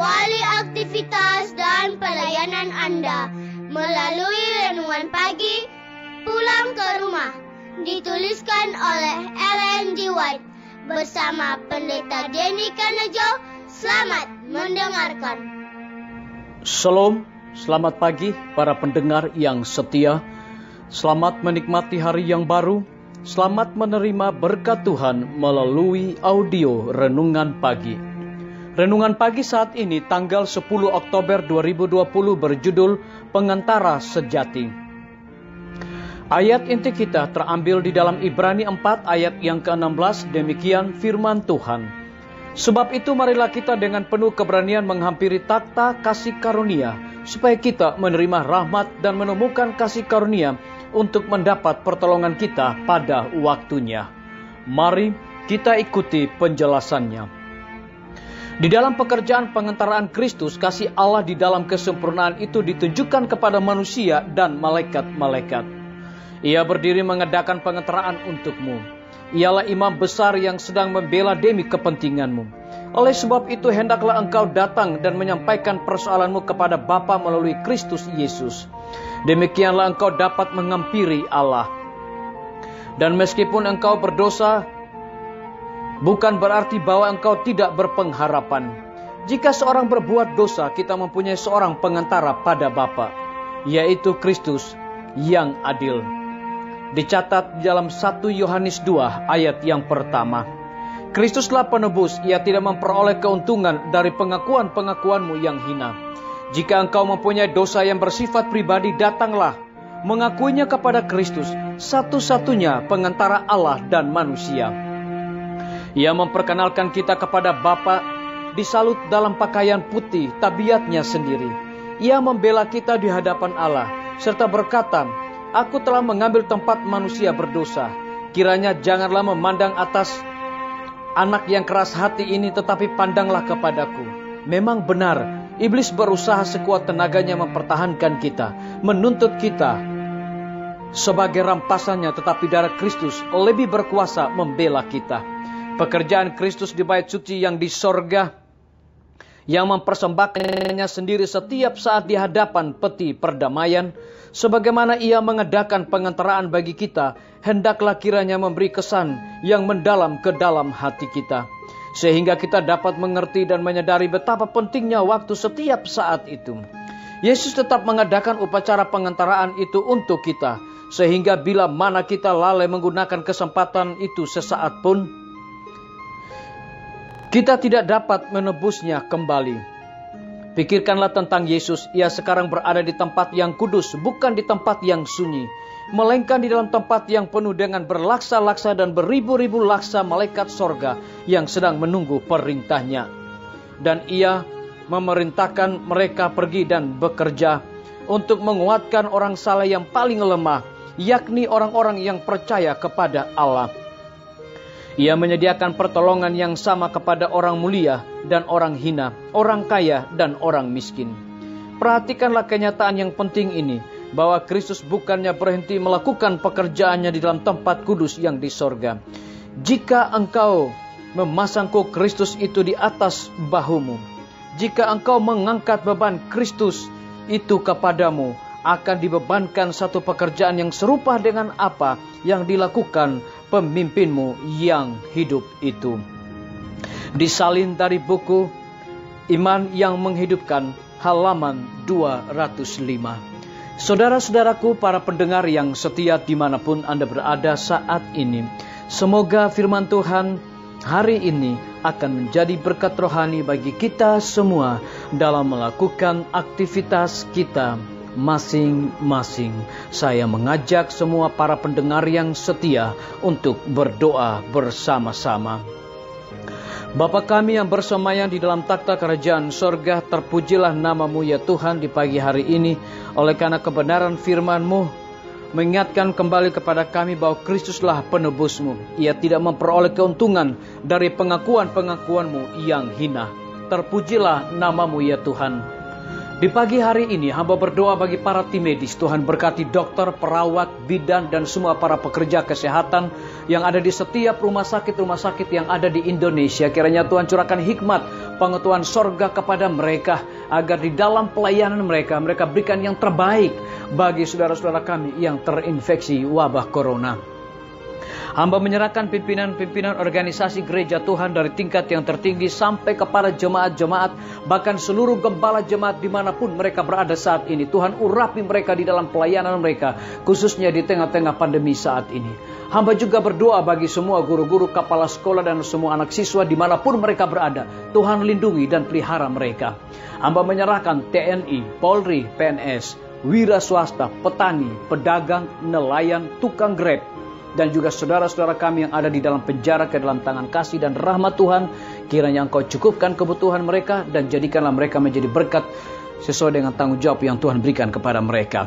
mengawali aktivitas dan pelayanan Anda melalui renungan pagi Pulang ke Rumah, dituliskan oleh Ellen G. White bersama Pendeta Denny Kanejo. Selamat mendengarkan. Shalom, selamat pagi para pendengar yang setia. Selamat menikmati hari yang baru. Selamat menerima berkat Tuhan melalui audio Renungan Pagi. Renungan Pagi saat ini tanggal 10 Oktober 2020 berjudul Pengantara Sejati. Ayat inti kita terambil di dalam Ibrani 4 ayat yang ke-16, demikian firman Tuhan. Sebab itu marilah kita dengan penuh keberanian menghampiri takhta kasih karunia, supaya kita menerima rahmat dan menemukan kasih karunia untuk mendapat pertolongan kita pada waktunya. Mari kita ikuti penjelasannya. Di dalam pekerjaan pengantaraan Kristus, kasih Allah di dalam kesempurnaan itu ditunjukkan kepada manusia dan malaikat-malaikat. Ia berdiri mengadakan pengantaraan untukmu. Ialah imam besar yang sedang membela demi kepentinganmu. Oleh sebab itu hendaklah engkau datang dan menyampaikan persoalanmu kepada Bapa melalui Kristus Yesus. Demikianlah engkau dapat menghampiri Allah. Dan meskipun engkau berdosa, bukan berarti bahwa engkau tidak berpengharapan. Jika seorang berbuat dosa, kita mempunyai seorang pengantara pada Bapa, yaitu Kristus yang adil. Dicatat dalam 1 Yohanes 2 ayat yang pertama. Kristuslah penebus, ia tidak memperoleh keuntungan dari pengakuan-pengakuanmu yang hina. Jika engkau mempunyai dosa yang bersifat pribadi, datanglah mengakuinya kepada Kristus, satu-satunya pengantara Allah dan manusia. Ia memperkenalkan kita kepada Bapa, disalut dalam pakaian putih, tabiatnya sendiri. Ia membela kita di hadapan Allah, serta berkata, Aku telah mengambil tempat manusia berdosa. Kiranya janganlah memandang atas anak yang keras hati ini, tetapi pandanglah kepadaku. Memang benar, iblis berusaha sekuat tenaganya mempertahankan kita, menuntut kita sebagai rampasannya, tetapi darah Kristus lebih berkuasa membela kita. Pekerjaan Kristus di bait suci yang di sorga, yang mempersembahkannya sendiri setiap saat di hadapan peti perdamaian, sebagaimana ia mengadakan pengantaraan bagi kita, hendaklah kiranya memberi kesan yang mendalam ke dalam hati kita, sehingga kita dapat mengerti dan menyadari betapa pentingnya waktu setiap saat itu. Yesus tetap mengadakan upacara pengantaraan itu untuk kita, sehingga bila mana kita lalai menggunakan kesempatan itu sesaat pun, kita tidak dapat menebusnya kembali. Pikirkanlah tentang Yesus. Ia sekarang berada di tempat yang kudus, bukan di tempat yang sunyi, melainkan di dalam tempat yang penuh dengan berlaksa-laksa dan beribu-ribu laksa malaikat sorga yang sedang menunggu perintahnya. Dan ia memerintahkan mereka pergi dan bekerja untuk menguatkan orang salah yang paling lemah, yakni orang-orang yang percaya kepada Allah. Ia menyediakan pertolongan yang sama kepada orang mulia dan orang hina, orang kaya dan orang miskin. Perhatikanlah kenyataan yang penting ini, bahwa Kristus bukannya berhenti melakukan pekerjaannya di dalam tempat kudus yang di sorga. Jika engkau memasangku Kristus itu di atas bahumu, jika engkau mengangkat beban Kristus itu kepadamu, akan dibebankan satu pekerjaan yang serupa dengan apa yang dilakukan pemimpinmu yang hidup itu. Disalin dari buku Iman yang Menghidupkan, halaman 205. Saudara-saudaraku, para pendengar yang setia dimanapun Anda berada saat ini, semoga firman Tuhan hari ini akan menjadi berkat rohani bagi kita semua dalam melakukan aktivitas kita masing-masing. Saya mengajak semua para pendengar yang setia untuk berdoa bersama-sama. Bapa kami yang bersemayam di dalam takhta kerajaan sorga, terpujilah nama-Mu ya Tuhan di pagi hari ini, oleh karena kebenaran firman-Mu mengingatkan kembali kepada kami bahwa Kristuslah penebus-Mu. Ia tidak memperoleh keuntungan dari pengakuan-pengakuan-Mu yang hina. Terpujilah nama-Mu ya Tuhan. Di pagi hari ini hamba berdoa bagi para tim medis. Tuhan berkati dokter, perawat, bidan, dan semua para pekerja kesehatan yang ada di setiap rumah sakit yang ada di Indonesia. Kiranya Tuhan curahkan hikmat pengetahuan sorga kepada mereka, agar di dalam pelayanan mereka berikan yang terbaik bagi saudara-saudara kami yang terinfeksi wabah corona. Hamba menyerahkan pimpinan-pimpinan organisasi gereja Tuhan dari tingkat yang tertinggi sampai kepada jemaat-jemaat, bahkan seluruh gembala jemaat dimanapun mereka berada saat ini. Tuhan urapi mereka di dalam pelayanan mereka, khususnya di tengah-tengah pandemi saat ini. Hamba juga berdoa bagi semua guru-guru, kepala sekolah, dan semua anak siswa dimanapun mereka berada. Tuhan lindungi dan pelihara mereka. Hamba menyerahkan TNI, Polri, PNS, wira swasta, petani, pedagang, nelayan, tukang grab, dan juga saudara-saudara kami yang ada di dalam penjara ke dalam tangan kasih dan rahmat Tuhan. Kiranya Engkau cukupkan kebutuhan mereka dan jadikanlah mereka menjadi berkat sesuai dengan tanggung jawab yang Tuhan berikan kepada mereka.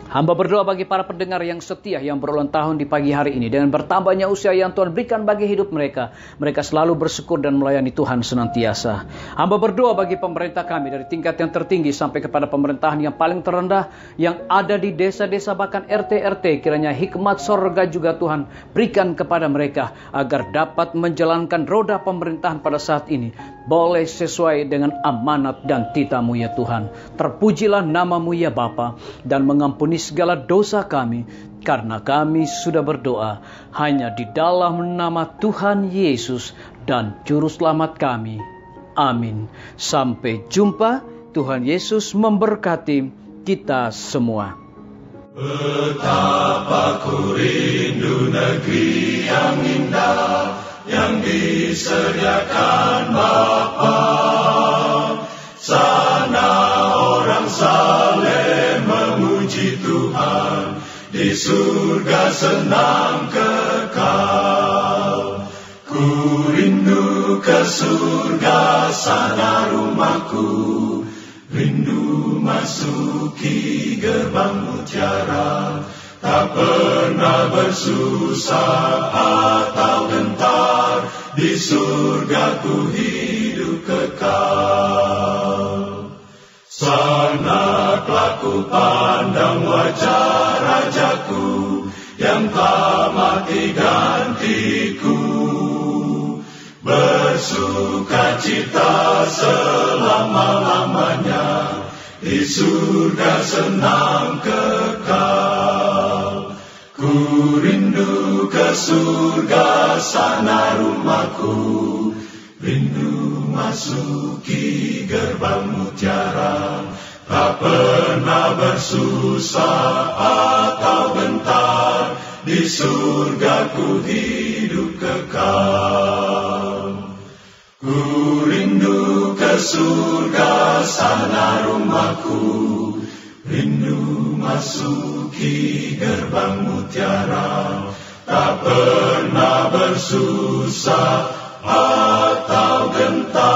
Hamba berdoa bagi para pendengar yang setia yang berulang tahun di pagi hari ini. Dengan bertambahnya usia yang Tuhan berikan bagi hidup mereka, mereka selalu bersyukur dan melayani Tuhan senantiasa. Hamba berdoa bagi pemerintah kami dari tingkat yang tertinggi sampai kepada pemerintahan yang paling terendah yang ada di desa-desa bahkan RT-RT. Kiranya hikmat sorga juga Tuhan berikan kepada mereka agar dapat menjalankan roda pemerintahan pada saat ini boleh sesuai dengan amanat dan titah-Mu ya Tuhan. Terpujilah nama-Mu ya Bapa, dan mengampuni segala dosa kami, karena kami sudah berdoa hanya di dalam nama Tuhan Yesus dan Juru Selamat kami. Amin. Sampai jumpa. Tuhan Yesus memberkati kita semua. Betapa ku rindu negeri yang indah yang disediakan Bapa. Sana orang saleh memuji Tuhan, di surga senang kekal. Ku rindu ke surga, sana rumahku, rindu masuki gerbang mutiara. Tak pernah bersusah atau gentar, di surga ku hidup kekal. Sana telah ku pandang wajah Rajaku, yang telah mati gantiku. Bersukacita selama-lamanya, di surga senang kekal. Ku rindu ke surga, sana rumahku, rindu masuki gerbang mutiara. Tak pernah bersusah atau gentar, di surga ku hidup kekal. Ku rindu ke surga, sana rumahku, rindu masuki gerbang mutiara. Tak pernah bersusah atau gentar,